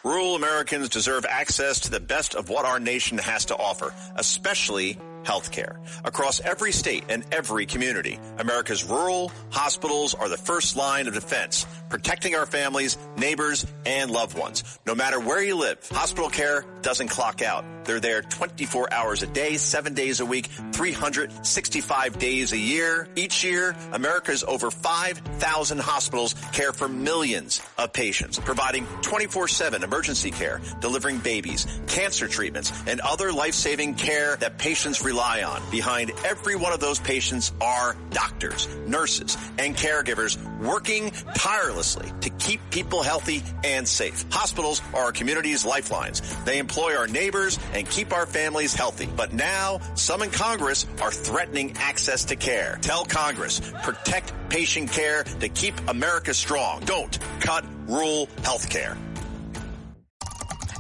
Rural Americans deserve access to the best of what our nation has to offer, especially health care. Across every state and every community, America's rural hospitals are the first line of defense, protecting our families, neighbors, and loved ones. No matter where you live, hospital care doesn't clock out. They're there 24 hours a day, 7 days a week, 365 days a year. Each year, America's over 5,000 hospitals care for millions of patients, providing 24/7 emergency care, delivering babies, cancer treatments, and other life-saving care that patients rely on. Behind every one of those patients are doctors, nurses, and caregivers working tirelessly to keep people healthy and safe. Hospitals are our community's lifelines. They employ our neighbors and keep our families healthy. But now, some in Congress are threatening access to care. Tell Congress, protect patient care to keep America strong. Don't cut rural health care.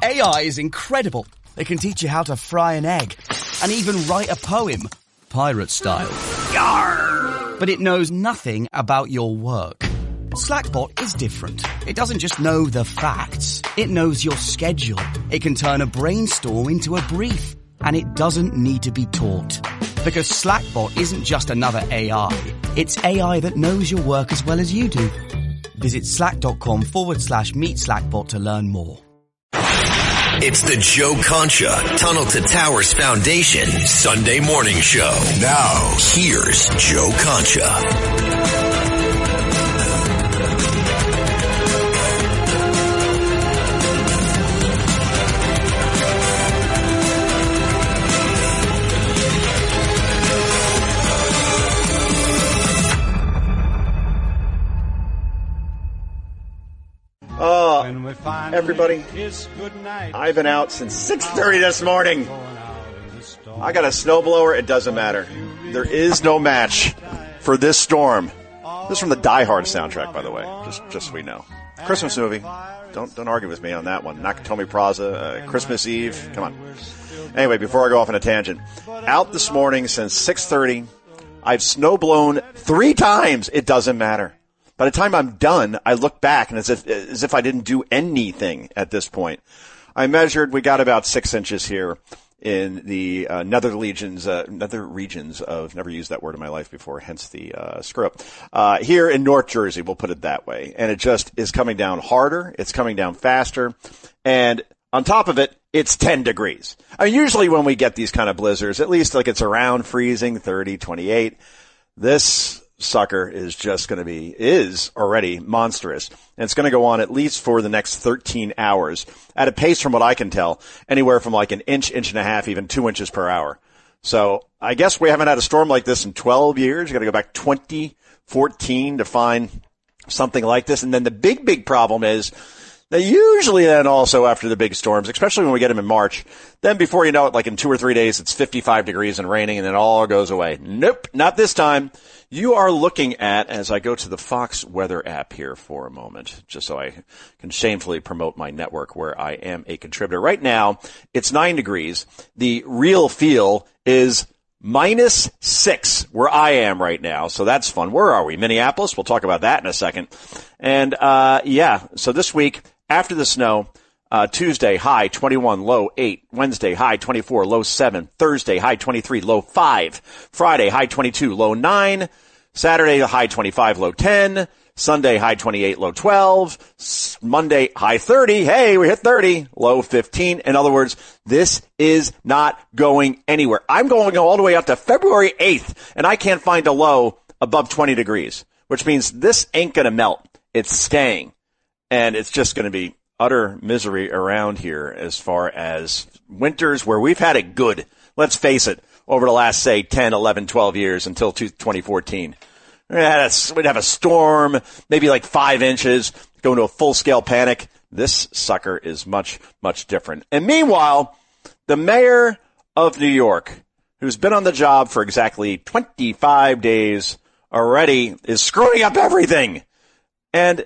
AI is incredible. It can teach you how to fry an egg and even write a poem, pirate style. Yarr! But it knows nothing about your work. Slackbot is different. It doesn't just know the facts. It knows your schedule. It can turn a brainstorm into a brief. And it doesn't need to be taught. Because Slackbot isn't just another AI. It's AI that knows your work as well as you do. Visit slack.com/meet Slackbot to learn more. It's the Joe Concha Tunnel to Towers Foundation Sunday Morning Show. Now, here's Joe Concha. Everybody, I've been out since 6:30 this morning. I got a snowblower. It doesn't matter. There is no match for this storm. This is from the Die Hard soundtrack, by the way, just so we know. Christmas movie. Don't argue with me on that one. Nakatomi Plaza, Christmas Eve. Come on. Anyway, before I go off on a tangent, out this morning since 6:30. I've snowblown 3 times. It doesn't matter. By the time I'm done, I look back and as if I didn't do anything at this point. I measured, we got about 6 inches here in the nether regions of, never used that word in my life before, hence the screw up. Here in North Jersey, we'll put it that way. And it just is coming down harder. It's coming down faster. And on top of it, it's 10 degrees. I mean, usually when we get these kind of blizzards, at least like it's around freezing, 30, 28. This sucker is already monstrous. And it's going to go on at least for the next 13 hours at a pace, from what I can tell, anywhere from like an inch and a half, even 2 inches per hour. So I guess we haven't had a storm like this in 12 years. You got to go back 2014 to find something like this. And then the big problem is that usually then also after the big storms, especially when we get them in March, then before you know it, like in 2 or 3 days, it's 55 degrees and raining and then it all goes away. Nope, not this time. You are looking at, as I go to the Fox weather app here for a moment, just so I can shamefully promote my network where I am a contributor. Right now, it's 9 degrees. The real feel is -6 where I am right now. So that's fun. Where are we? Minneapolis? We'll talk about that in a second. And, so this week, after the snow, Tuesday, high 21, low 8. Wednesday, high 24, low 7. Thursday, high 23, low 5. Friday, high 22, low 9. Saturday, high 25, low 10. Sunday, high 28, low 12. Monday, high 30. Hey, we hit 30, low 15. In other words, this is not going anywhere. I'm going all the way up to February 8th, and I can't find a low above 20 degrees, which means this ain't going to melt. It's staying, and it's just going to be utter misery around here as far as winters where we've had it good. Let's face it, over the last, say, 10, 11, 12 years until 2014. We'd have a storm, maybe like 5 inches, go into a full-scale panic. This sucker is much, much different. And meanwhile, the mayor of New York, who's been on the job for exactly 25 days already, is screwing up everything. And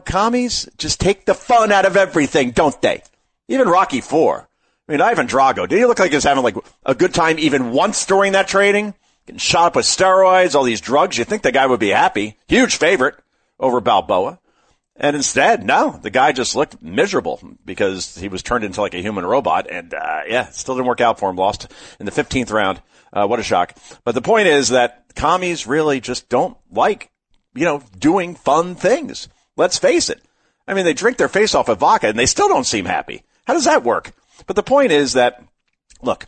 commies just take the fun out of everything, don't they? Even Rocky IV. I mean, Ivan Drago, did he look like he was having like a good time even once during that training? Getting shot up with steroids, all these drugs. You'd think the guy would be happy. Huge favorite over Balboa. And instead, no, the guy just looked miserable because he was turned into like a human robot. And, it still didn't work out for him. Lost in the 15th round. What a shock. But the point is that commies really just don't like, doing fun things. Let's face it. I mean, they drink their face off with vodka and they still don't seem happy. How does that work? But the point is that, look,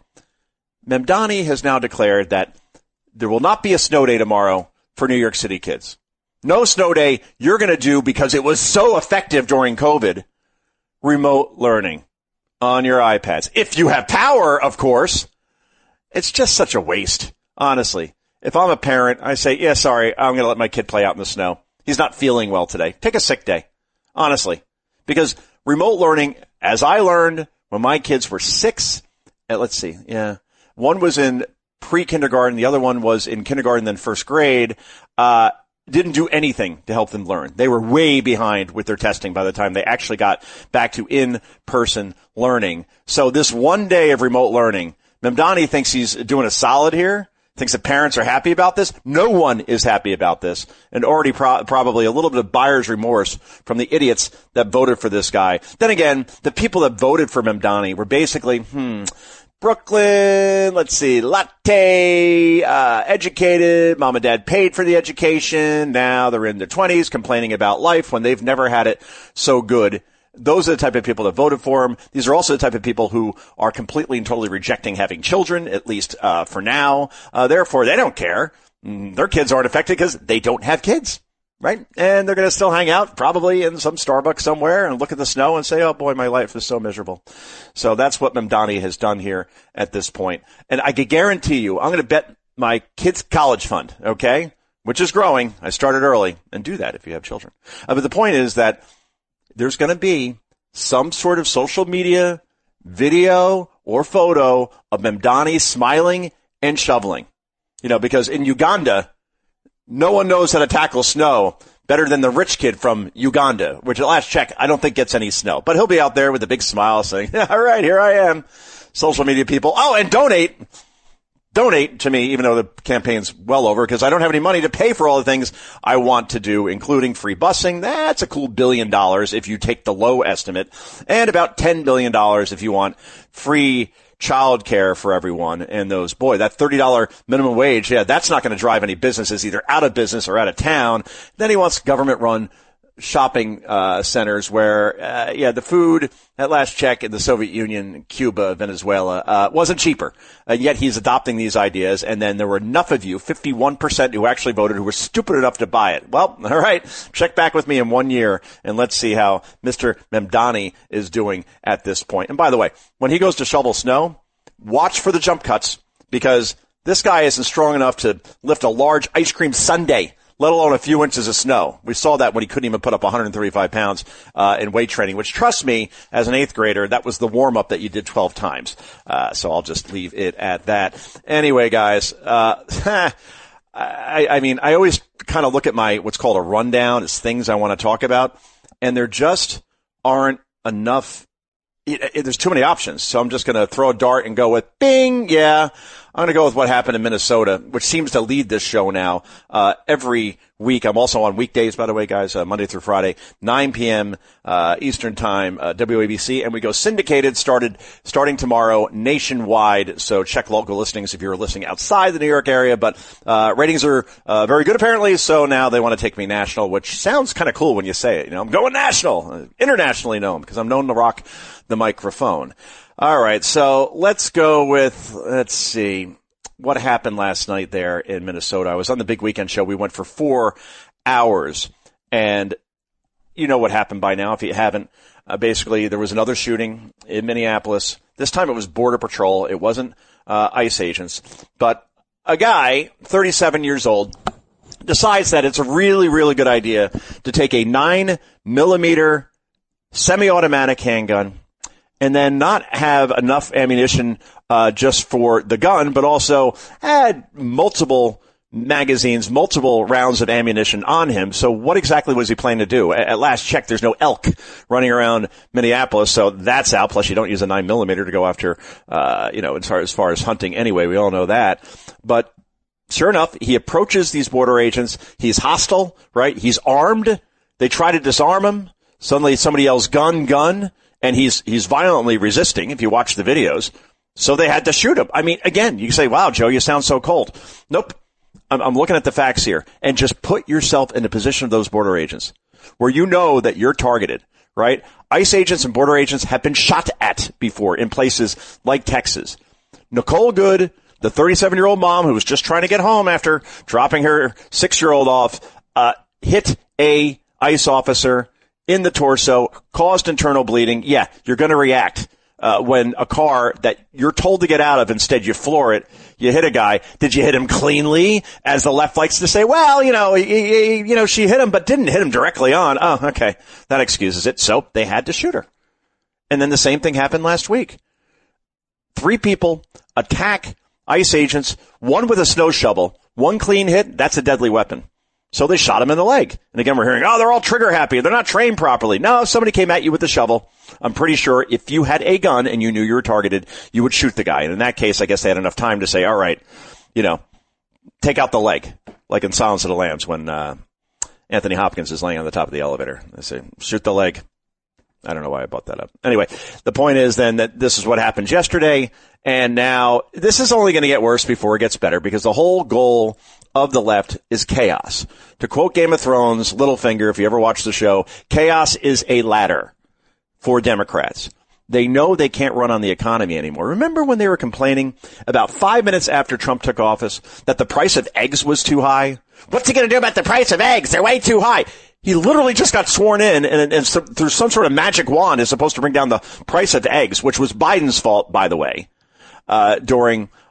Mamdani has now declared that there will not be a snow day tomorrow for New York City kids. No snow day you're going to do because it was so effective during COVID. Remote learning on your iPads. If you have power, of course. It's just such a waste, honestly. If I'm a parent, I say, yeah, sorry, I'm going to let my kid play out in the snow. He's not feeling well today. Take a sick day, honestly. Because remote learning, as I learned when my kids were 6, one was in pre-kindergarten, the other one was in kindergarten, then first grade, didn't do anything to help them learn. They were way behind with their testing by the time they actually got back to in-person learning. So this one day of remote learning, Mamdani thinks he's doing a solid here, thinks that parents are happy about this. No one is happy about this, and already probably a little bit of buyer's remorse from the idiots that voted for this guy. Then again, the people that voted for Mamdani were basically, Brooklyn, latte, educated, mom and dad paid for the education. Now they're in their 20s complaining about life when they've never had it so good. Those are the type of people that voted for him. These are also the type of people who are completely and totally rejecting having children, at least for now. Therefore, they don't care. Their kids aren't affected because they don't have kids. Right? And they're going to still hang out probably in some Starbucks somewhere and look at the snow and say, oh boy, my life is so miserable. So that's what Mamdani has done here at this point. And I can guarantee you, I'm going to bet my kids' college fund, okay, which is growing. I started early, and do that if you have children. But the point is that there's going to be some sort of social media video or photo of Mamdani smiling and shoveling. Because in Uganda, no one knows how to tackle snow better than the rich kid from Uganda, which at last check, I don't think gets any snow. But he'll be out there with a big smile saying, all right, here I am. Social media people. Oh, and donate to me, even though the campaign's well over, because I don't have any money to pay for all the things I want to do, including free busing. That's a cool $1 billion if you take the low estimate, and about $10 billion if you want free child care for everyone. And that $30 minimum wage, that's not going to drive any businesses either out of business or out of town. Then he wants government-run shopping centers where, the food at last check in the Soviet Union, Cuba, Venezuela, wasn't cheaper. Yet he's adopting these ideas. And then there were enough of you, 51% who actually voted, who were stupid enough to buy it. Well, all right, check back with me in 1 year and let's see how Mr. Mamdani is doing at this point. And by the way, when he goes to shovel snow, watch for the jump cuts, because this guy isn't strong enough to lift a large ice cream sundae, let alone a few inches of snow. We saw that when he couldn't even put up 135 pounds in weight training, which, trust me, as an 8th grader, that was the warm-up that you did 12 times. So I'll just leave it at that. Anyway, guys, I always kind of look at my what's called a rundown as things I want to talk about, and there just aren't enough. There's too many options, so I'm just going to throw a dart and go with bing. Yeah, I'm going to go with what happened in Minnesota, which seems to lead this show now every week. I'm also on weekdays, by the way, guys, Monday through Friday, 9 p.m. Eastern Time, WABC, and we go syndicated starting tomorrow nationwide. So check local listings if you're listening outside the New York area. But ratings are very good, apparently, so now they want to take me national, which sounds kind of cool when you say it. I'm going national, internationally known, because I'm known to rock the microphone. All right, so let's go with, let's see, what happened last night there in Minnesota. I was on the Big Weekend Show. We went for 4 hours, and you know what happened by now if you haven't. Basically, there was another shooting in Minneapolis. This time it was Border Patrol. It wasn't ICE agents. But a guy, 37 years old, decides that it's a really, really good idea to take a 9mm semi-automatic handgun and then not have enough ammunition just for the gun, but also had multiple magazines, multiple rounds of ammunition on him. So what exactly was he planning to do? At last check, there's no elk running around Minneapolis, so that's out. Plus, you don't use a 9mm to go after, as far as hunting anyway. We all know that. But sure enough, he approaches these border agents. He's hostile, right? He's armed. They try to disarm him. Suddenly somebody yells, gun, gun, and he's violently resisting, if you watch the videos. So they had to shoot him. I mean, again, you can say, wow, Joe, you sound so cold. Nope. I'm looking at the facts here. And just put yourself in the position of those border agents where you know that you're targeted, right? ICE agents and border agents have been shot at before in places like Texas. Nicole Good, the 37-year-old mom who was just trying to get home after dropping her 6-year-old off, hit a ICE officer in the torso, caused internal bleeding. Yeah, you're going to react when a car that you're told to get out of, instead you floor it. You hit a guy. Did you hit him cleanly? As the left likes to say, well, she hit him, but didn't hit him directly on. Oh, okay. That excuses it. So they had to shoot her. And then the same thing happened last week. 3 people attack ICE agents, one with a snow shovel, one clean hit. That's a deadly weapon. So they shot him in the leg. And again, we're hearing, they're all trigger happy. They're not trained properly. No, if somebody came at you with a shovel, I'm pretty sure if you had a gun and you knew you were targeted, you would shoot the guy. And in that case, I guess they had enough time to say, all right, take out the leg, like in Silence of the Lambs when Anthony Hopkins is laying on the top of the elevator. They say, shoot the leg. I don't know why I brought that up. Anyway, the point is then that this is what happened yesterday, and now this is only going to get worse before it gets better, because the whole goal of the left is chaos. To quote Game of Thrones, Littlefinger, if you ever watch the show, chaos is a ladder for Democrats. They know they can't run on the economy anymore. Remember when they were complaining about 5 minutes after Trump took office that the price of eggs was too high? What's he going to do about the price of eggs? They're way too high. He literally just got sworn in, and through some sort of magic wand is supposed to bring down the price of eggs, which was Biden's fault, by the way.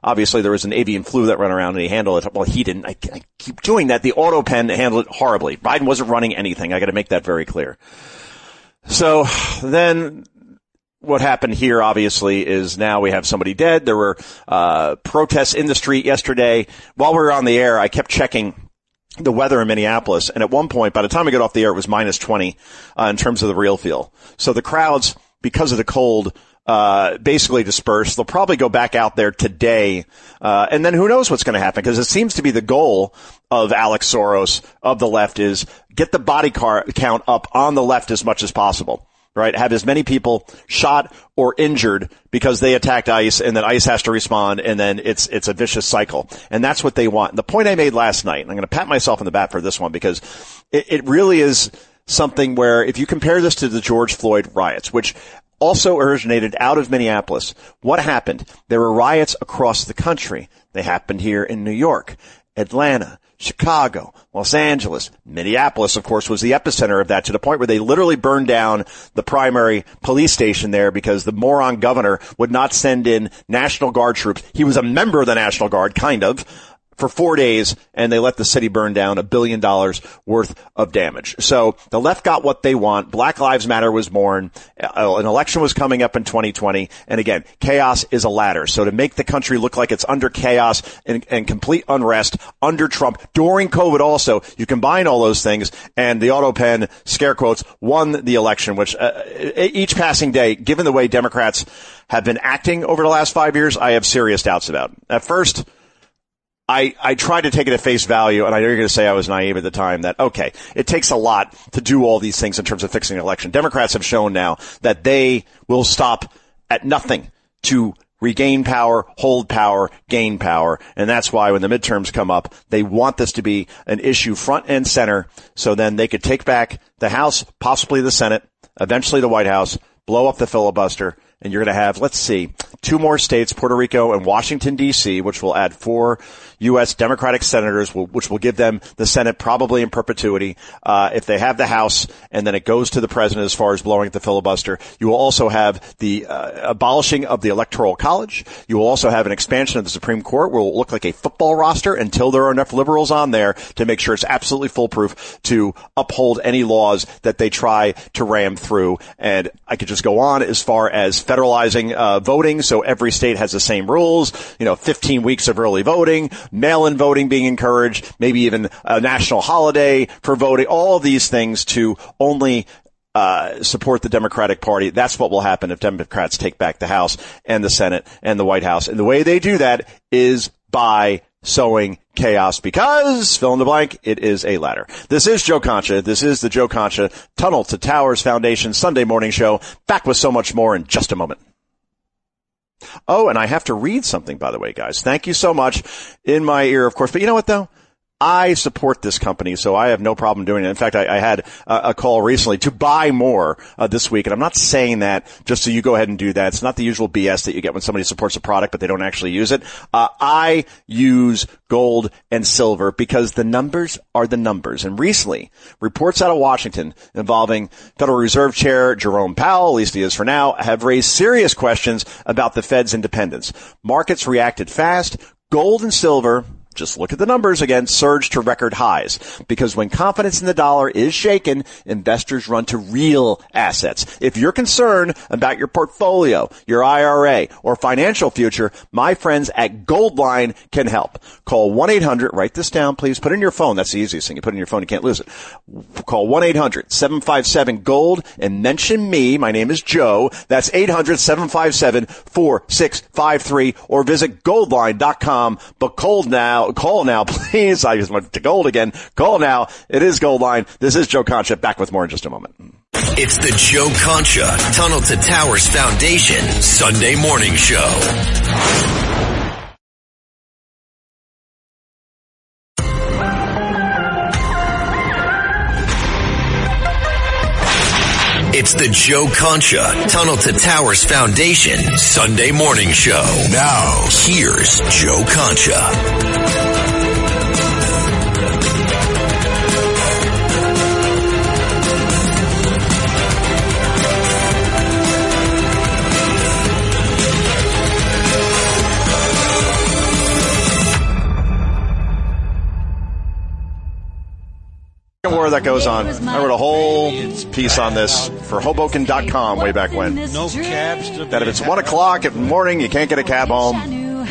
Obviously there was an avian flu that ran around and he handled it. Well, he didn't. I keep doing that. The auto pen handled it horribly. Biden wasn't running anything. I got to make that very clear. So then what happened here, obviously, is now we have somebody dead. There were protests in the street yesterday. While we were on the air, I kept checking the weather in Minneapolis, and at one point, by the time we got off the air, it was minus 20 in terms of the real feel. So the crowds, because of the cold, basically dispersed. They'll probably go back out there today, and then who knows what's going to happen, because it seems to be the goal of Alex Soros, of the left, is get the body count up on the left as much as possible. Right? Have as many people shot or injured because they attacked ICE, and then ICE has to respond, and then it's a vicious cycle. And that's what they want. The point I made last night, and I'm going to pat myself on the back for this one, because it really is something where if you compare this to the George Floyd riots, which also originated out of Minneapolis, what happened? There were riots across the country. They happened here in New York, Atlanta, Chicago, Los Angeles, Minneapolis, of course, was the epicenter of that, to the point where they literally burned down the primary police station there because the moron governor would not send in National Guard troops. He was a member of the National Guard, kind of, for 4 days, and they let the city burn down $1 billion worth of damage. So the left got what they want. Black Lives Matter was born. An election was coming up in 2020. And again, chaos is a ladder. So to make the country look like it's under chaos and complete unrest under Trump during COVID also, you combine all those things, and the auto pen, scare quotes, won the election, which each passing day, given the way Democrats have been acting over the last 5 years, I have serious doubts about. At first, I tried to take it at face value, and I know you're going to say I was naive at the time, that, okay, it takes a lot to do all these things in terms of fixing an election. Democrats have shown now that they will stop at nothing to regain power, hold power, gain power, and that's why when the midterms come up, they want this to be an issue front and center, so then they could take back the House, possibly the Senate, eventually the White House, blow up the filibuster, and you're going to have, let's see, 2 more states, Puerto Rico and Washington, D.C., which will add 4 U.S. Democratic senators, which will give them the Senate probably in perpetuity. If they have the House, and then it goes to the president as far as blowing up the filibuster. You will also have the abolishing of the Electoral College. You will also have an expansion of the Supreme Court, where it will look like a football roster until there are enough liberals on there to make sure it's absolutely foolproof to uphold any laws that they try to ram through. And I could just go on as far as federalizing voting, so every state has the same rules, 15 weeks of early voting, mail-in voting being encouraged, maybe even a national holiday for voting, all of these things to only support the Democratic Party. That's what will happen if Democrats take back the House and the Senate and the White House. And the way they do that is by sowing chaos because, fill in the blank, it is a ladder. This is Joe Concha. This is the Joe Concha Tunnel to Towers Foundation Sunday morning show. Back with so much more in just a moment. Oh, and I have to read something, by the way, guys. Thank you so much. In my ear, of course. But you know what, though? I support this company, so I have no problem doing it. In fact, I had a call recently to buy more this week, and I'm not saying that just so you go ahead and do that. It's not the usual BS that you get when somebody supports a product, but they don't actually use it. I use gold and silver because the numbers are the numbers. And recently, reports out of Washington involving Federal Reserve Chair Jerome Powell, at least he is for now, have raised serious questions about the Fed's independence. Markets reacted fast. Gold and silver, just look at the numbers again, surged to record highs. Because when confidence in the dollar is shaken, investors run to real assets. If you're concerned about your portfolio, your IRA, or financial future, my friends at Goldline can help. Call 1-800, write this down, please. Put it in your phone. That's the easiest thing. You put it in your phone, you can't lose it. Call 1-800-757-GOLD and mention me. My name is Joe. That's 800-757-4653 or visit goldline.com. But call now, please. I just went to gold again. Call now. It is Goldline. This is Joe Concha. Back with more in just a moment. It's the Joe Concha Tunnel to Towers Foundation Sunday morning show. It's the Joe Concha Tunnel to Towers Foundation Sunday morning show. Now, here's Joe Concha. War that goes on. I wrote a whole piece on this for Hoboken.com way back when. No cabs to that if it's 1 o'clock in the morning, you can't get a cab home. You know,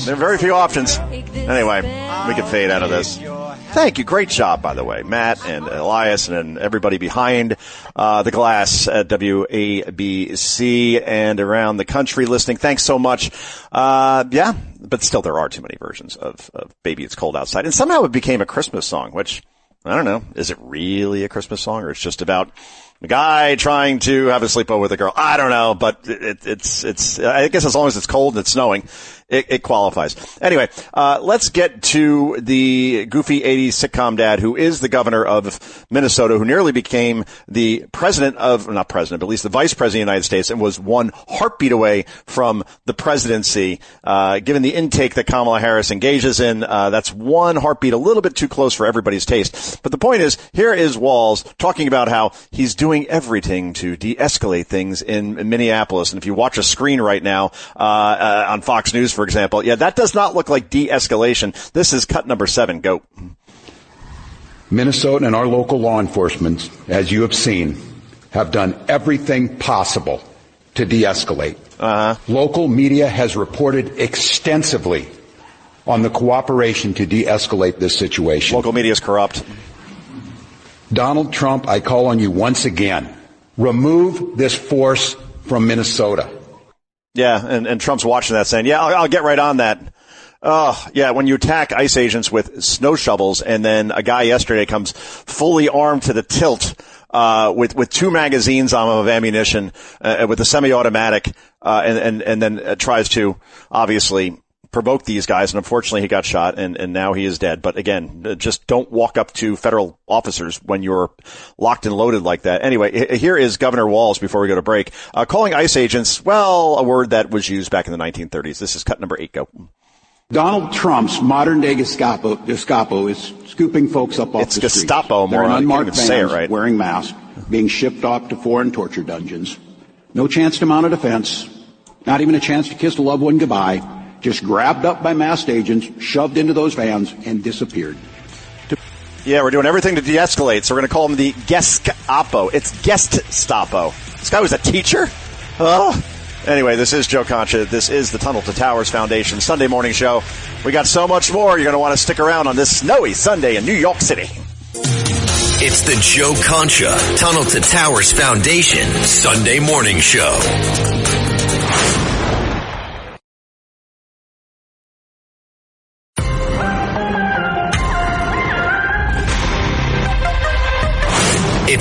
there are very few options. Anyway, we can fade out of this. Thank you. Great job, by the way, Matt and Elias and everybody behind the glass at WABC and around the country listening. Thanks so much. Yeah, but still there are too many versions of Baby It's Cold Outside. And somehow it became a Christmas song, which, I don't know, is it really a Christmas song or it's just about a guy trying to have a sleepover with a girl? I don't know, but it's I guess as long as it's cold and it's snowing, it qualifies. Anyway, let's get to the goofy 80s sitcom dad who is the governor of Minnesota, who nearly became the president of, not president, but at least the vice president of the United States and was one heartbeat away from the presidency. Given the intake that Kamala Harris engages in, that's one heartbeat a little bit too close for everybody's taste. But the point is, here is Walz talking about how he's doing everything to de-escalate things in Minneapolis. And if you watch a screen right now, on Fox News, for example, yeah, that does not look like de-escalation. This is cut number 7. Go. Minnesota and our local law enforcement, as you have seen, have done everything possible to de-escalate. Local media has reported extensively on the cooperation to de-escalate this situation. Local media is corrupt. Donald Trump, I call on you once again. Remove this force from Minnesota. Yeah, and Trump's watching that saying, yeah, I'll get right on that. Oh, yeah, when you attack ICE agents with snow shovels and then a guy yesterday comes fully armed to the tilt, with 2 magazines on him of ammunition, with a semi-automatic, and then tries to obviously provoke these guys, and unfortunately he got shot, and now he is dead. But again, just don't walk up to federal officers when you're locked and loaded like that. Anyway, here is Governor Walz before we go to break, calling ICE agents, well, a word that was used back in the 1930s. This is cut number 8. Go. Donald Trump's modern-day Gestapo is scooping folks up off the street. It's Gestapo, They're moron. unmarked You can't even say it vans right. wearing masks, being shipped off to foreign torture dungeons. No chance to mount a defense, not even a chance to kiss a loved one goodbye. Just grabbed up by masked agents, shoved into those vans, and disappeared. Yeah, we're doing everything to de-escalate, so we're going to call him the Gestapo. It's Gestapo. This guy was a teacher? Oh. Anyway, this is Joe Concha. This is the Tunnel to Towers Foundation Sunday morning show. We got so much more. You're going to want to stick around on this snowy Sunday in New York City. It's the Joe Concha Tunnel to Towers Foundation Sunday morning show.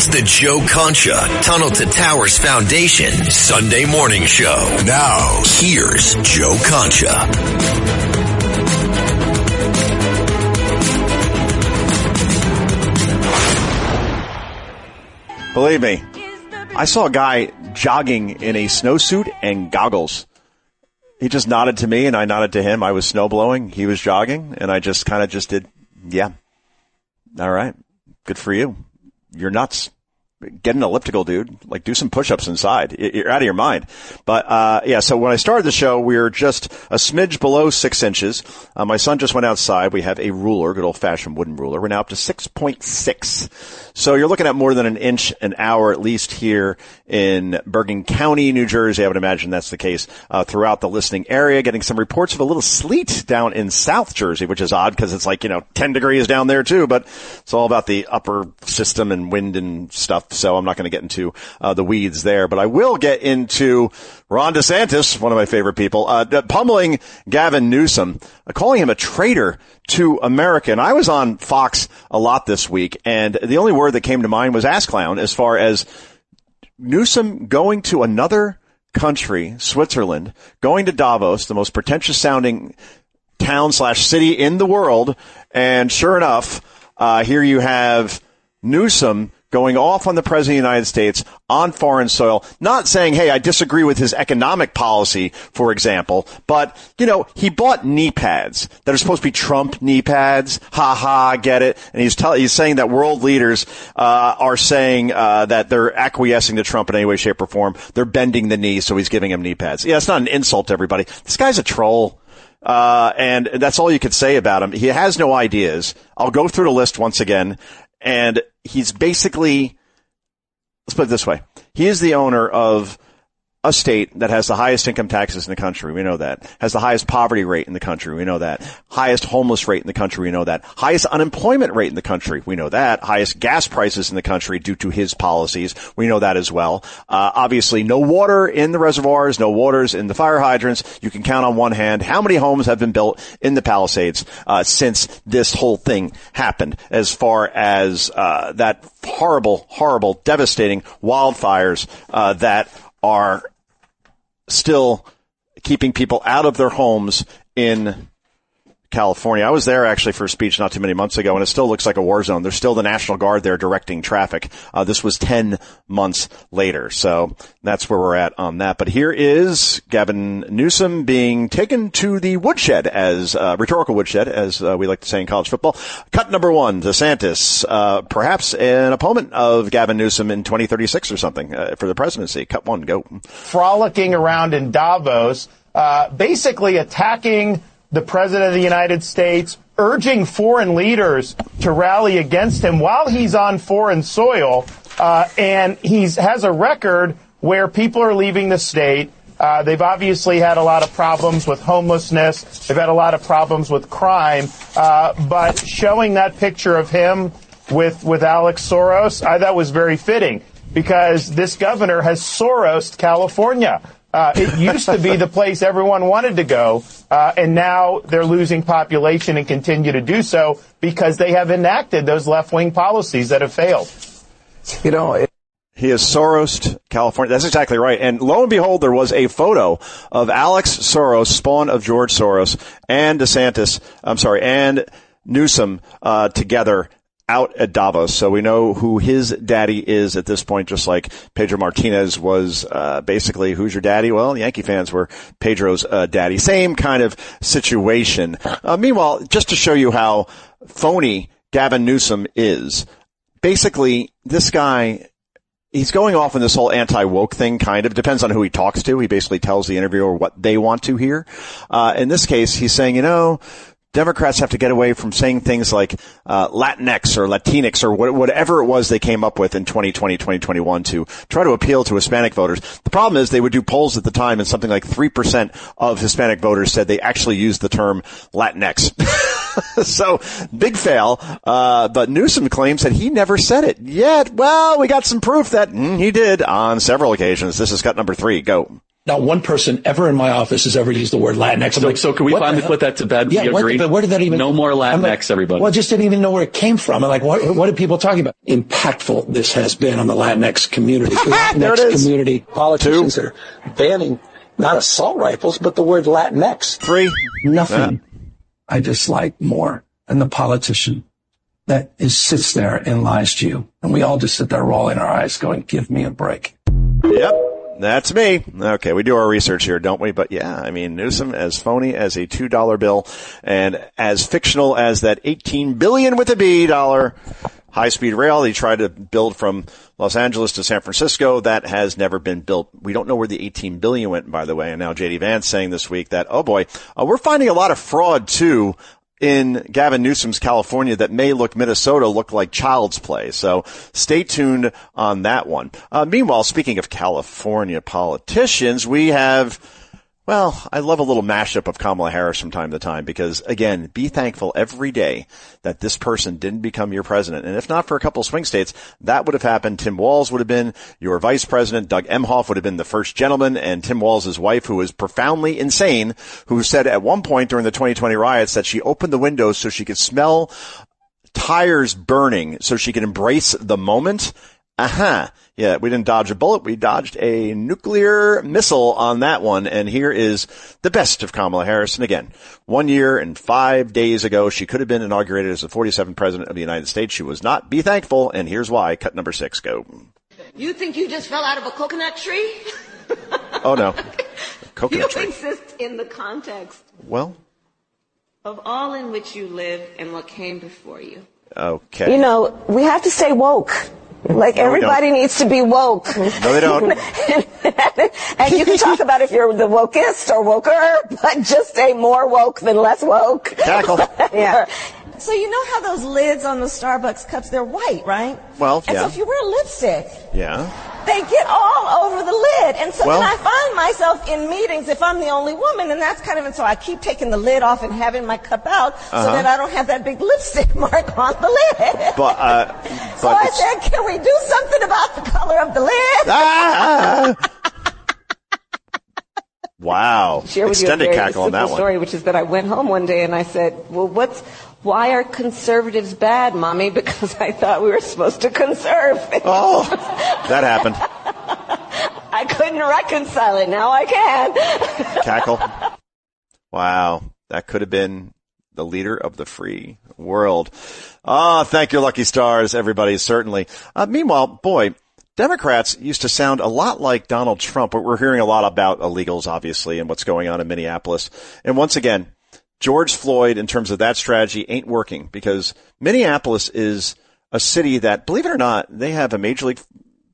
It's the Joe Concha Tunnel to Towers Foundation Sunday morning show. Now, here's Joe Concha. Believe me, I saw a guy jogging in a snowsuit and goggles. He just nodded to me, and I nodded to him. I was snowblowing. He was jogging, and I just kind of just did, yeah. All right. Good for you. You're nuts. Get an elliptical, dude. Like, do some push-ups inside. You're out of your mind. But, yeah, so when I started the show, we were just a smidge below 6 inches. My son just went outside. We have a ruler, good old-fashioned wooden ruler. We're now up to 6.6. So you're looking at more than an inch an hour, at least here in Bergen County, New Jersey. I would imagine that's the case throughout the listening area. Getting some reports of a little sleet down in South Jersey, which is odd because it's like, 10 degrees down there too. But it's all about the upper system and wind and stuff. So I'm not going to get into the weeds there. But I will get into Ron DeSantis, one of my favorite people, pummeling Gavin Newsom, calling him a traitor to America. And I was on Fox a lot this week, and the only word that came to mind was ass clown as far as Newsom going to another country, Switzerland, going to Davos, the most pretentious sounding town/city in the world. And sure enough, here you have Newsom going off on the president of the United States on foreign soil, not saying, hey, I disagree with his economic policy, for example, but, he bought knee pads that are supposed to be Trump knee pads. Ha ha, get it. And he's saying that world leaders, are saying, that they're acquiescing to Trump in any way, shape, or form. They're bending the knee, so he's giving him knee pads. Yeah, it's not an insult to everybody. This guy's a troll. And that's all you could say about him. He has no ideas. I'll go through the list once again. And he's basically, let's put it this way. He is the owner of a state that has the highest income taxes in the country. We know that. Has the highest poverty rate in the country. We know that. Highest homeless rate in the country. We know that. Highest unemployment rate in the country. We know that. Highest gas prices in the country due to his policies. We know that as well. Obviously no water in the reservoirs, no waters in the fire hydrants. You can count on one hand how many homes have been built in the Palisades, since this whole thing happened, as far as, that horrible, horrible, devastating wildfires, that are still keeping people out of their homes in California. I was there actually for a speech not too many months ago, and it still looks like a war zone. There's still the National Guard there directing traffic. This was 10 months later. So that's where we're at on that. But here is Gavin Newsom being taken to the woodshed, as rhetorical woodshed, as we like to say in college football. Cut number 1, DeSantis, perhaps an opponent of Gavin Newsom in 2036 or something for the presidency. Cut 1, go. Frolicking around in Davos, basically attacking the President of the United States, urging foreign leaders to rally against him while he's on foreign soil. And he has a record where people are leaving the state. They've obviously had a lot of problems with homelessness. They've had a lot of problems with crime. But showing that picture of him with Alex Soros, I thought was very fitting, because this governor has Sorosed California. It used to be the place everyone wanted to go, and now they're losing population and continue to do so because they have enacted those left-wing policies that have failed. He has Sorosed California. That's exactly right. And lo and behold, there was a photo of Alex Soros, spawn of George Soros, and and Newsom together out at Davos. So we know who his daddy is at this point, just like Pedro Martinez was basically, who's your daddy? Well, Yankee fans were Pedro's daddy. Same kind of situation. Meanwhile, just to show you how phony Gavin Newsom is, basically this guy, he's going off on this whole anti-woke thing, kind of. Depends on who he talks to. He basically tells the interviewer what they want to hear. In this case, he's saying, Democrats have to get away from saying things like Latinx or Latinx or whatever it was they came up with in 2020, 2021 to try to appeal to Hispanic voters. The problem is they would do polls at the time, and something like 3% of Hispanic voters said they actually used the term Latinx. So, big fail. But Newsom claims that he never said it yet. Well, we got some proof that he did on several occasions. This is cut number 3. Go. Not one person ever in my office has ever used the word Latinx. So can we finally put that to bed? Yeah, but where did that even? No more Latinx, everybody. Well, I just didn't even know where it came from. I'm like, what are people talking about? Impactful this has been on the Latinx community. Latinx community politicians that are banning not assault rifles, but the word Latinx. 3. Nothing I dislike more than the politician that sits there and lies to you. And we all just sit there rolling our eyes going, give me a break. Yep. That's me. Okay, we do our research here, don't we? But yeah, I mean, Newsom as phony as a $2 bill and as fictional as that $18 billion with a B dollar high-speed rail he tried to build from Los Angeles to San Francisco. That has never been built. We don't know where the $18 billion went, by the way. And now J.D. Vance saying this week that, oh boy, we're finding a lot of fraud too in Gavin Newsom's California that may look like child's play. So stay tuned on that one. Meanwhile, speaking of California politicians, we have, well, I love a little mashup of Kamala Harris from time to time because, again, be thankful every day that this person didn't become your president. And if not for a couple of swing states, that would have happened. Tim Walz would have been your vice president. Doug Emhoff would have been the first gentleman. And Tim Walz's wife, who was profoundly insane, who said at one point during the 2020 riots that she opened the windows so she could smell tires burning so she could embrace the moment. Yeah, we didn't dodge a bullet. We dodged a nuclear missile on that one. And here is the best of Kamala Harris. And again, 1 year and 5 days ago, she could have been inaugurated as the 47th president of the United States. She was not. Be thankful. And here's why. Cut number 6. Go. You think you just fell out of a coconut tree? Oh, no. Coconut tree. You exist in the context. Well. Of all in which you live and what came before you. Okay. You know, we have to stay woke. Like, no, everybody needs to be woke. No, they don't. And you can talk about if you're the wokest or woker, but just stay more woke than less woke. Tackle. Yeah. So you know how those lids on the Starbucks cups, they're white, right? Well, and so if you wear lipstick, they get all over the lid. And so then I find myself in meetings, if I'm the only woman, and that's kind of, and so I keep taking the lid off and having my cup out so that I don't have that big lipstick mark on the lid. So I said, can we do something about the color of the lid? Wow. Share with Extended you a very cackle on that one. Story, which is that I went home one day and I said, well, why are conservatives bad, Mommy? Because I thought we were supposed to conserve. Oh, that happened. I couldn't reconcile it. Now I can. Cackle. Wow. That could have been the leader of the free world. Thank your lucky stars, everybody, certainly. Meanwhile, boy, Democrats used to sound a lot like Donald Trump, but we're hearing a lot about illegals, obviously, and what's going on in Minneapolis. And once again, George Floyd, in terms of that strategy, ain't working because Minneapolis is a city that, believe it or not, they have a Major League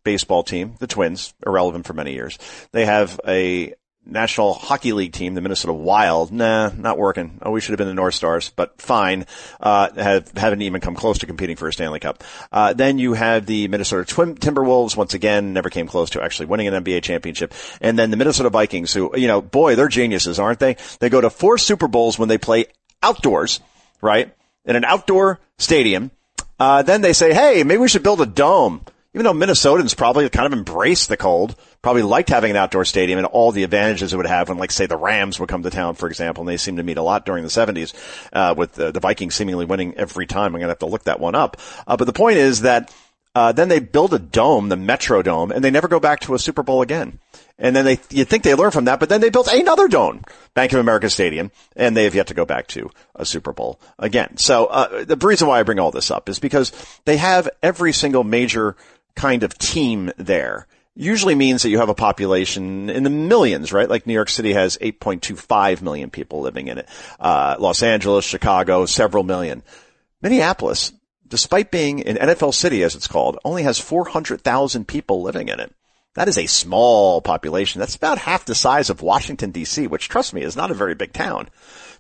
Baseball team, the Twins, irrelevant for many years. They have a National Hockey League team, the Minnesota Wild. Nah, not working. Oh, we should have been the North Stars, but fine. Haven't even come close to competing for a Stanley Cup. Then you have the Minnesota Timberwolves, once again, never came close to actually winning an NBA championship. And then the Minnesota Vikings, who, boy, they're geniuses, aren't they? They go to 4 Super Bowls when they play outdoors, right? In an outdoor stadium. Then they say, hey, maybe we should build a dome. Even though Minnesotans probably kind of embraced the cold, probably liked having an outdoor stadium and all the advantages it would have when, like, say, the Rams would come to town, for example, and they seemed to meet a lot during the 70s, with the Vikings seemingly winning every time. I'm going to have to look that one up. But the point is that then they build a dome, the Metro Dome, and they never go back to a Super Bowl again. And then you'd think they learned from that, but then they built another dome, Bank of America Stadium, and they have yet to go back to a Super Bowl again. So the reason why I bring all this up is because they have every single major kind of team there. Usually means that you have a population in the millions, right? Like New York City has 8.25 million people living in it. Los Angeles, Chicago, several million. Minneapolis, despite being an NFL city, as it's called, only has 400,000 people living in it. That is a small population. That's about half the size of Washington, D.C., which, trust me, is not a very big town.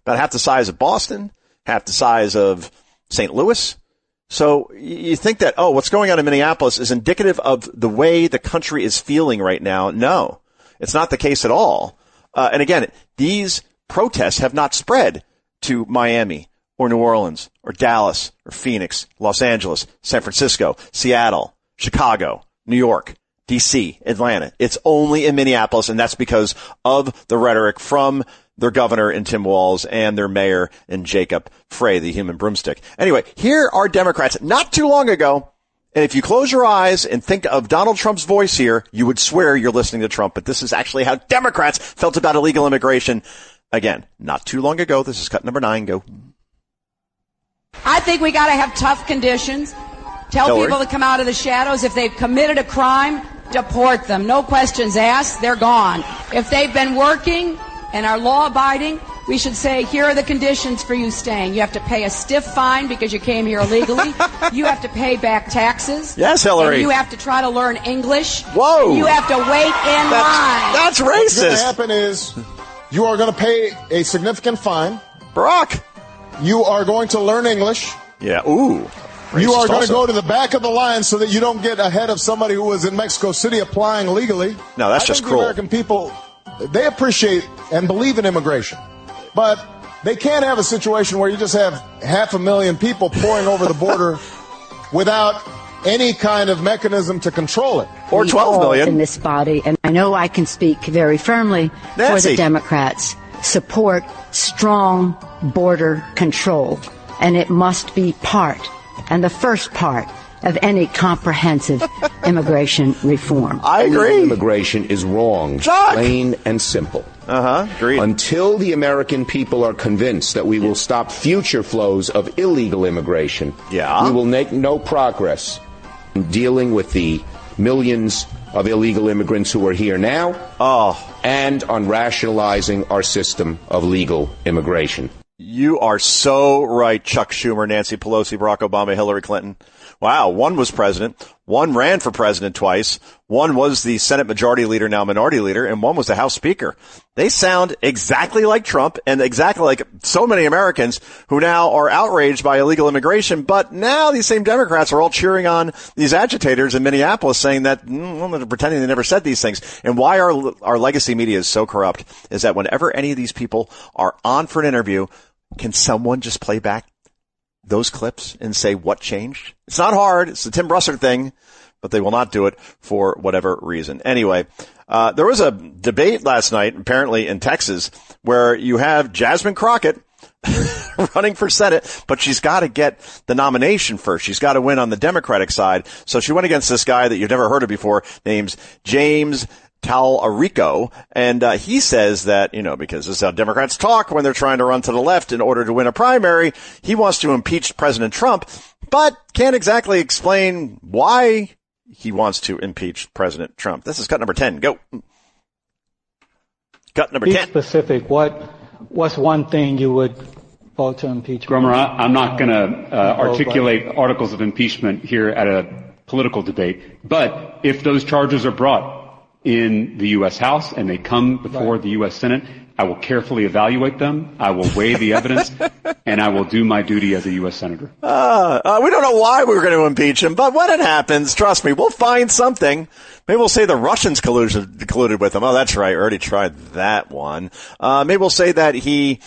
About half the size of Boston, half the size of St. Louis. So you think that, what's going on in Minneapolis is indicative of the way the country is feeling right now. No, it's not the case at all. And again, these protests have not spread to Miami or New Orleans or Dallas or Phoenix, Los Angeles, San Francisco, Seattle, Chicago, New York, D.C., Atlanta. It's only in Minneapolis, and that's because of the rhetoric from their governor in Tim Walz and their mayor in Jacob Frey, the human broomstick. Anyway, here are Democrats not too long ago. And if you close your eyes and think of Donald Trump's voice here, you would swear you're listening to Trump. But this is actually how Democrats felt about illegal immigration. Again, not too long ago. This is cut number 9. Go. I think we got to have tough conditions. Tell Hillary. people to come out of the shadows. If they've committed a crime, deport them. No questions asked. They're gone. If they've been working and are law-abiding, we should say, here are the conditions for you staying. You have to pay a stiff fine because you came here illegally. You have to pay back taxes. Yes, Hillary. And you have to try to learn English. Whoa. And you have to wait in line. That's racist. What's going to happen is you are going to pay a significant fine. Barack. You are going to learn English. Yeah. Ooh. You are going to also. go to the back of the line so that you don't get ahead of somebody who was in Mexico City applying legally. No, that's just cruel. The American people, they appreciate and believe in immigration. But they can't have a situation where you just have 500,000 people pouring over the border without any kind of mechanism to control it. Or 12 million. In this body, and I know I can speak very firmly for the Democrats, support strong border control. And it must be part, and the first part, of any comprehensive immigration reform. I agree. Immigration is wrong, plain and simple. Agreed. Until the American people are convinced that we will stop future flows of illegal immigration, we will make no progress in dealing with the millions of illegal immigrants who are here now, and on rationalizing our system of legal immigration. You are so right, Chuck Schumer, Nancy Pelosi, Barack Obama, Hillary Clinton. Wow, one was president, one ran for president twice, one was the Senate Majority Leader, now Minority Leader, and one was the House Speaker. They sound exactly like Trump and exactly like so many Americans who now are outraged by illegal immigration, but now these same Democrats are all cheering on these agitators in Minneapolis saying that, they're pretending they never said these things. And why our legacy media is so corrupt is that whenever any of these people are on for an interview, can someone just play back those clips and say what changed? It's not hard. It's the Tim Russert thing, but they will not do it for whatever reason. Anyway, there was a debate last night, apparently in Texas, where you have Jasmine Crockett running for Senate, but she's got to get the nomination first. She's got to win on the Democratic side. So she went against this guy that you've never heard of before, named James Talarico, and he says that, because this is how Democrats talk when they're trying to run to the left in order to win a primary, he wants to impeach President Trump, but can't exactly explain why he wants to impeach President Trump. This is cut number 10. Go. Cut number 10. Be specific. What's one thing you would vote to impeach? Gromer, I'm not going to articulate articles of impeachment here at a political debate, but if those charges are brought in the U.S. House and they come before the U.S. Senate, I will carefully evaluate them. I will weigh the evidence, and I will do my duty as a U.S. Senator. We don't know why we were going to impeach him, but when it happens, trust me, we'll find something. Maybe we'll say the Russians colluded with him. Oh, that's right. I already tried that one. Maybe we'll say that he,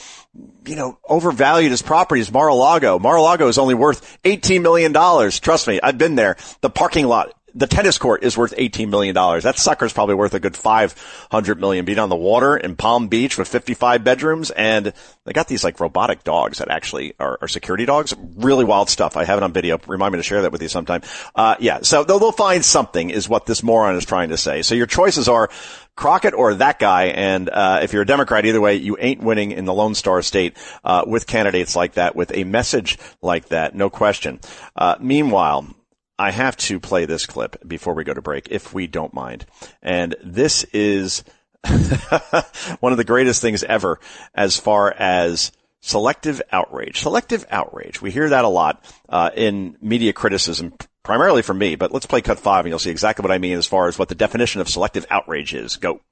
overvalued his properties. Mar-a-Lago. Mar-a-Lago is only worth $18 million. Trust me, I've been there. The parking lot. The tennis court is worth $18 million. That sucker's probably worth a good $500 million. Being on the water in Palm Beach with 55 bedrooms. And they got these robotic dogs that actually are security dogs. Really wild stuff. I have it on video. Remind me to share that with you sometime. So they'll find something is what this moron is trying to say. So your choices are Crockett or that guy. And, if you're a Democrat, either way, you ain't winning in the Lone Star State, with candidates like that, with a message like that. No question. Meanwhile, I have to play this clip before we go to break, if we don't mind. And this is one of the greatest things ever as far as selective outrage. Selective outrage. We hear that a lot in media criticism, primarily from me. But let's play cut 5 and you'll see exactly what I mean as far as what the definition of selective outrage is. Go.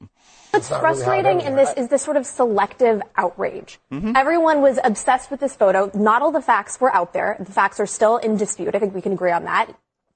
What's frustrating in this is this sort of selective outrage. Mm-hmm. Everyone was obsessed with this photo. Not all the facts were out there. The facts are still in dispute. I think we can agree on that.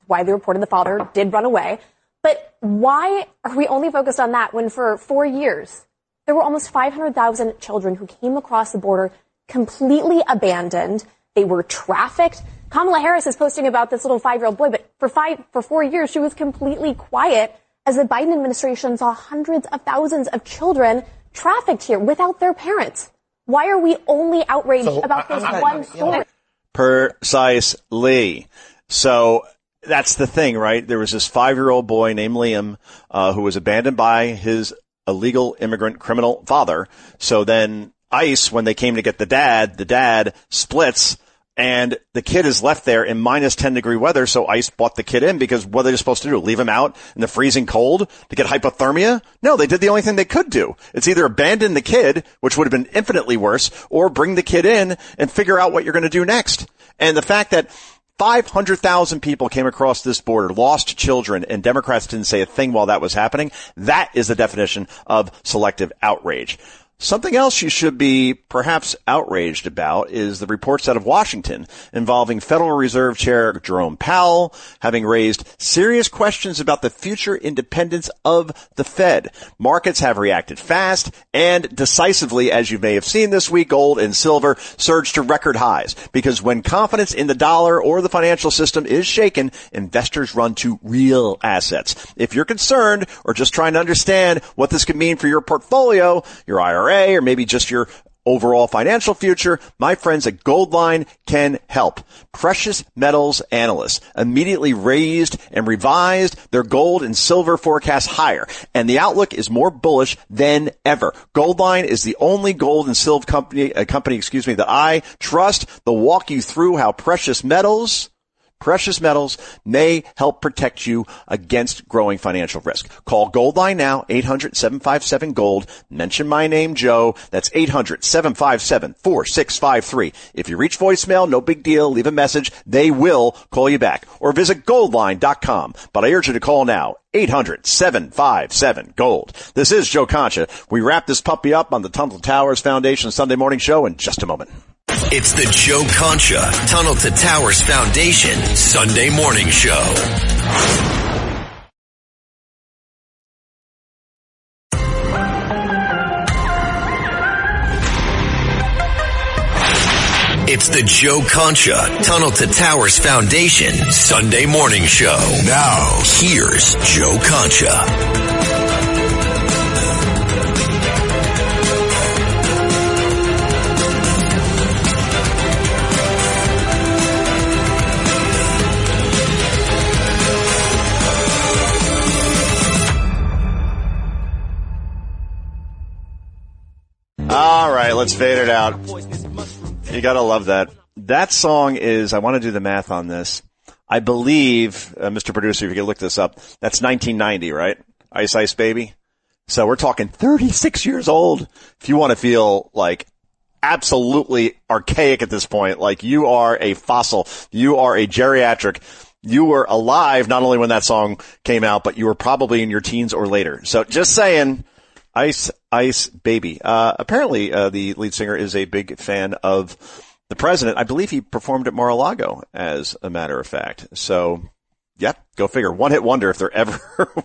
Widely reported the father did run away. But why are we only focused on that when for 4 years there were almost 500,000 children who came across the border completely abandoned? They were trafficked. Kamala Harris is posting about this little 5-year-old boy, but for 4 years she was completely quiet as the Biden administration saw hundreds of thousands of children trafficked here without their parents. Why are we only outraged about this one story? Precisely. So that's the thing, right? There was this 5-year-old boy named Liam who was abandoned by his illegal immigrant criminal father. So then ICE, when they came to get the dad splits, and the kid is left there in minus 10-degree weather. So ICE brought the kid in because what are they supposed to do? Leave him out in the freezing cold to get hypothermia? No, they did the only thing they could do. It's either abandon the kid, which would have been infinitely worse, or bring the kid in and figure out what you're going to do next. And the fact that 500,000 people came across this border, lost children, and Democrats didn't say a thing while that was happening, that is the definition of selective outrage. Something else you should be perhaps outraged about is the reports out of Washington involving Federal Reserve Chair Jerome Powell having raised serious questions about the future independence of the Fed. Markets have reacted fast and decisively, as you may have seen this week. Gold and silver surged to record highs because when confidence in the dollar or the financial system is shaken, investors run to real assets. If you're concerned or just trying to understand what this could mean for your portfolio, your IRA, or maybe just your overall financial future, my friends at Goldline can help. Precious metals analysts immediately raised and revised their gold and silver forecasts higher, and the outlook is more bullish than ever. Goldline is the only gold and silver company that I trust. They'll walk you through how precious metals may help protect you against growing financial risk. Call Goldline now, 800-757-GOLD. Mention my name, Joe. That's 800-757-4653. If you reach voicemail, no big deal. Leave a message. They will call you back. Or visit goldline.com. But I urge you to call now, 800-757-GOLD. This is Joe Concha. We wrap this puppy up on the Tunnel to Towers Foundation Sunday Morning Show in just a moment. It's the Joe Concha Tunnel to Towers Foundation Sunday Morning Show. It's the Joe Concha Tunnel to Towers Foundation Sunday Morning Show. Now, here's Joe Concha. All right, let's fade it out. You gotta love that. That song is, I want to do the math on this. I believe, Mr. Producer, if you could look this up, that's 1990, right? Ice Ice Baby. So we're talking 36 years old. If you want to feel like absolutely archaic at this point, like you are a fossil, you are a geriatric, you were alive not only when that song came out, but you were probably in your teens or later. So just saying, Ice Ice Baby. Apparently, the lead singer is a big fan of the president. I believe he performed at Mar-a-Lago, as a matter of fact. So, yeah, go figure. One-hit wonder if there ever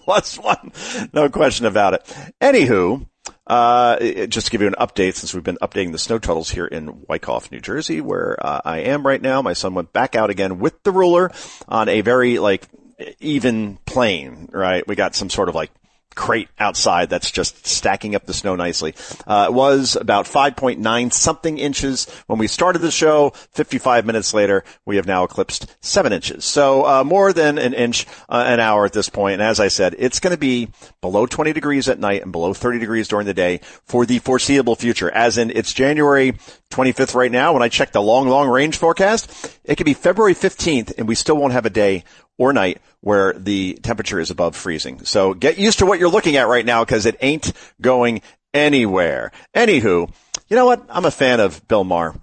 was one. No question about it. Anywho, just to give you an update, since we've been updating the snow totals here in Wyckoff, New Jersey, where I am right now. My son went back out again with the ruler on a very, even plane, right? We got some sort of, crate outside that's just stacking up the snow nicely. It was about 5.9 something inches when we started the show. 55 minutes later, we have now eclipsed 7 inches. So, more than an inch an hour at this point. And as I said, it's going to be below 20 degrees at night and below 30 degrees during the day for the foreseeable future. As in, it's January 25th right now. When I check the long range forecast, it could be February 15th and we still won't have a day or night where the temperature is above freezing. So get used to what you're looking at right now because it ain't going anywhere. Anywho, you know what? I'm a fan of Bill Maher.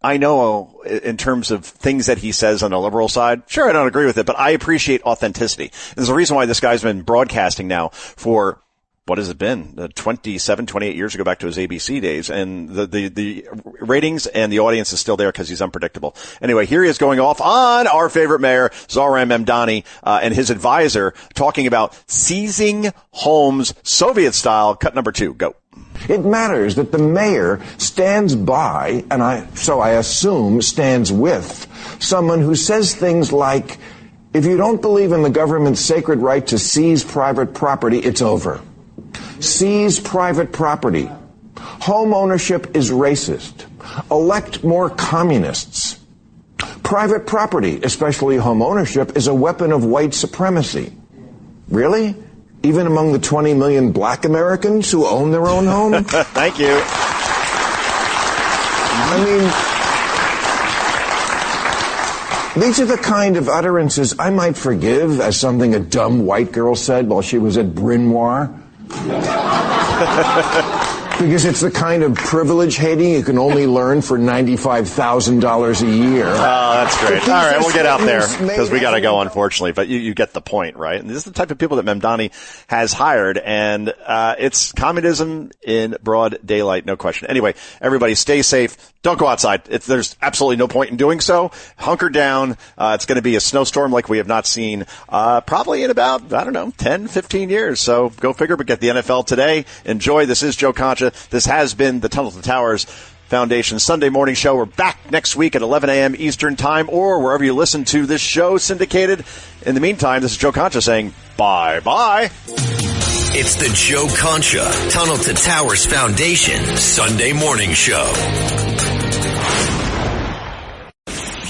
I know in terms of things that he says on the liberal side, sure, I don't agree with it, but I appreciate authenticity. There's a reason why this guy's been broadcasting now for what has it been? 27, 28 years ago, back to his ABC days. And the ratings and the audience is still there because he's unpredictable. Anyway, here he is going off on our favorite mayor, Zohran Mamdani, and his advisor talking about seizing homes Soviet style. Cut number 2. Go. It matters that the mayor stands by, and I assume stands with, someone who says things like, If you don't believe in the government's sacred right to seize private property, it's over. Seize private property. Home ownership is racist. Elect more communists. Private property, especially home ownership, is a weapon of white supremacy. Really? Even among the 20 million black Americans who own their own home? Thank you. I mean, these are the kind of utterances I might forgive as something a dumb white girl said while she was at Bryn Mawr. Because it's the kind of privilege hating you can only learn for $95,000 a year. Oh, that's great. All right, we'll get out there because we got to go, unfortunately. But you get the point, right? And this is the type of people that Mamdani has hired, and it's communism in broad daylight, no question. Anyway, everybody stay safe. Don't go outside. There's absolutely no point in doing so. Hunker down. It's going to be a snowstorm like we have not seen probably in about, 10, 15 years. So go figure, but get the NFL today. Enjoy. This is Joe Concha. This has been the Tunnel to Towers Foundation Sunday morning show. We're back next week at 11 a.m. Eastern time or wherever you listen to this show syndicated. In the meantime, this is Joe Concha saying bye-bye. It's the Joe Concha Tunnel to Towers Foundation Sunday morning show.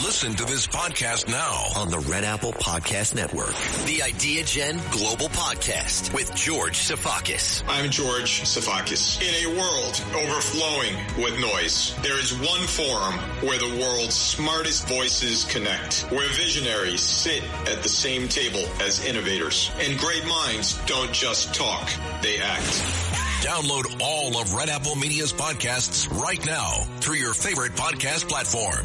Listen to this podcast now on the Red Apple Podcast Network. The Idea Gen Global Podcast with George Sifakis. I'm George Sifakis. In a world overflowing with noise, there is one forum where the world's smartest voices connect, where visionaries sit at the same table as innovators, and great minds don't just talk, they act. Download all of Red Apple Media's podcasts right now through your favorite podcast platform.